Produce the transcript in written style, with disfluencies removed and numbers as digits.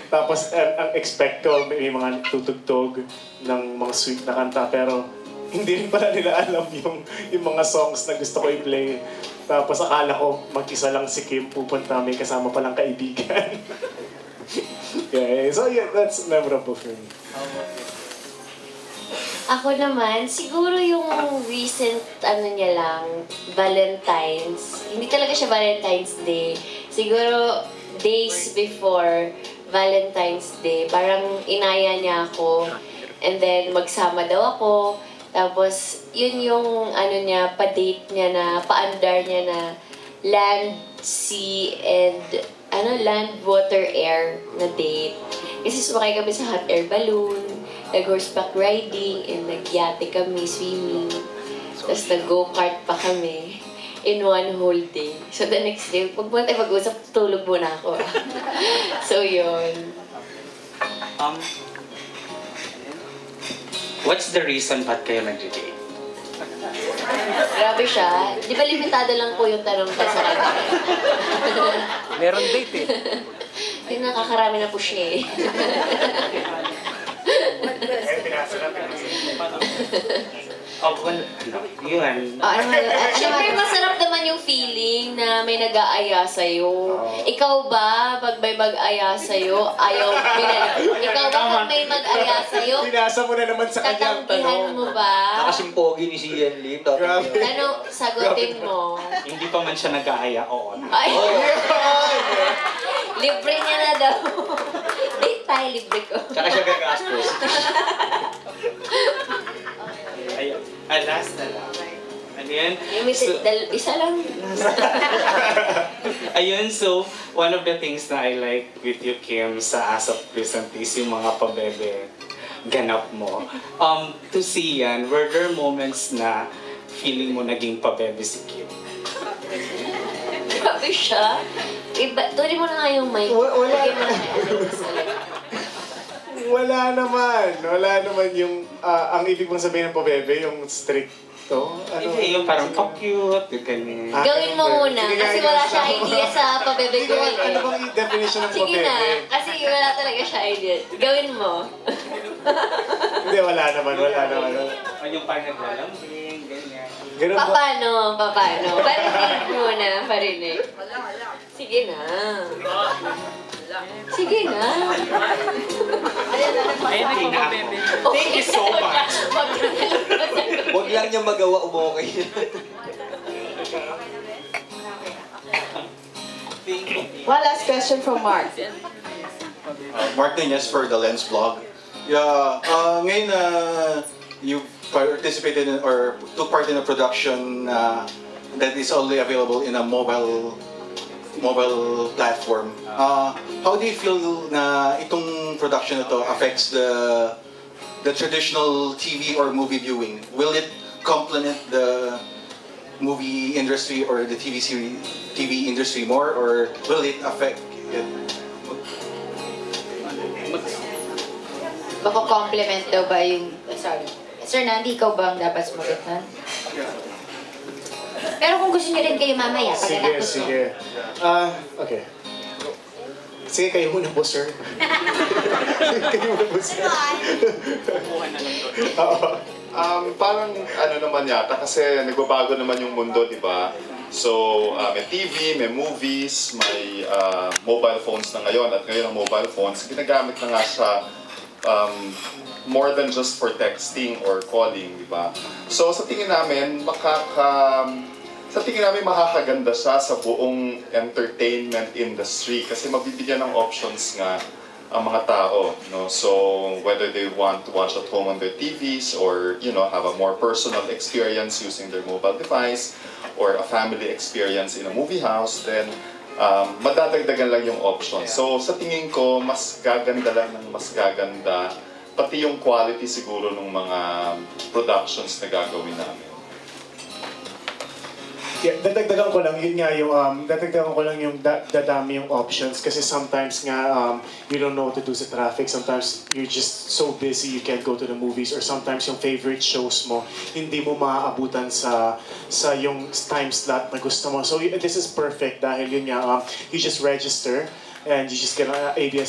Tapos, ang expect ko, may mga tutugtog ng mga sweet na kanta, pero hindi rin pala nila alam yung mga songs na gusto ko i-play. Tapos akala ko mag-isa lang si Kim pupunta, may kasama palang kaibigan. Yeah, so yeah, that's memorable for me. Ako naman, siguro yung recent, niya lang, Valentine's. Hindi talaga siya Valentine's Day. Siguro, days before Valentine's Day, parang inaya niya ako. And then, magsama daw ako. Tapos, yun yung, niya, pa-date niya na, paandar niya na land, sea, and, land, water, air na date. Kasi sumakay kami sa hot air balloon, nag-horseback riding, and nag-yate kami, swimming. Tapos nag-go-kart pa kami in one whole day. So the next day, pag muna tayo mag-usap, tulog muna ako. So yun. What's the reason ba't kayo nag-date? Grabe siya. Di ba limitado lang po yung tanong ko sa kanya? Meron date eh. Yung nakakarami na po siya eh. Yun. Siyempre, masarap naman yung feeling na may nag-aaya sa'yo. Ikaw ba, pag may mag-aya sa'yo, ayaw, ikaw ba pag may mag-aya sa'yo, Pinasa mo na naman sa kanyang tatanggihan tanong. mo ba? Nakasing pogi ni si Ian Lim. Grabe. Ano, sagutin mo? Hindi pa man siya nag-aaya, oo. Ay, libre niya na daw. Date tayo, libre ko. Tsaka siya gagastos. Ayun. Last na lang. Ano yan? Isa lang. Ayun, so, one of the things na I like with you, Kim, sa As of Recent is yung mga pabebe ganap mo. To see yan, were there moments na feeling mo naging pabebe si Kim? Grabe siya. Tuloy mo na nga yung mic. Wala naman. Wala naman yung, ang ibig mong sabihin ng pabebe, yung stricto. Hindi, yung parang pa-cute, yung ganyan. Gawin mo muna, kasi wala siya idea sa pabebe girl. Ano bang definition ng Sige pabebe? na, kasi wala talaga siya idea. Gawin mo. Hindi, wala naman. O yung parang naglalambing, ganyan. Ganun ba? Paano? Parinig muna, parinig. Sige na. Sige na. Thank you so much. Huwag lang niya magawa, umokay. One last question from Mark. Mark Nunez for the Lens Vlog. Yeah, ngayon you participated in or took part in a production that is only available in a mobile platform. How do you feel na itong production na to affects the traditional TV or movie viewing? Will it complement the movie industry or the TV industry more, or will it affect it? Baka compliment daw ba yung... Sorry. Sir Nandi, ikaw ba ang dapat sumagot nun? Pero kung gusto niyo rin kayo mamaya, pagkatapos mo. Sige. Okay. Sige, kayo muna po, sir. Kayo muna po, sir. Parang ano naman yata, kasi nagbabago naman yung mundo, di ba? So, may TV, may movies, may mobile phones na ngayon. At ngayon ang mobile phones, ginagamit na nga siya more than just for texting or calling, di ba? So, sa tingin namin, makakaganda siya sa buong entertainment industry kasi mabibigyan ng options nga ang mga tao, no? So whether they want to watch at home on their TVs or, you know, have a more personal experience using their mobile device or a family experience in a movie house, then madadagdagan lang yung options. So sa tingin ko, mas gaganda lang ng mas gaganda, pati yung quality siguro ng mga productions na gagawin namin. Yeah, dadagdagan ko lang yung dadami yung options kasi sometimes nga you don't know what to do sa traffic, sometimes you're just so busy you can't go to the movies, or sometimes yung favorite shows mo hindi mo maaabutan sa yung time slot na gusto mo. So this is perfect dahil yun nga you just register and you just get an ABS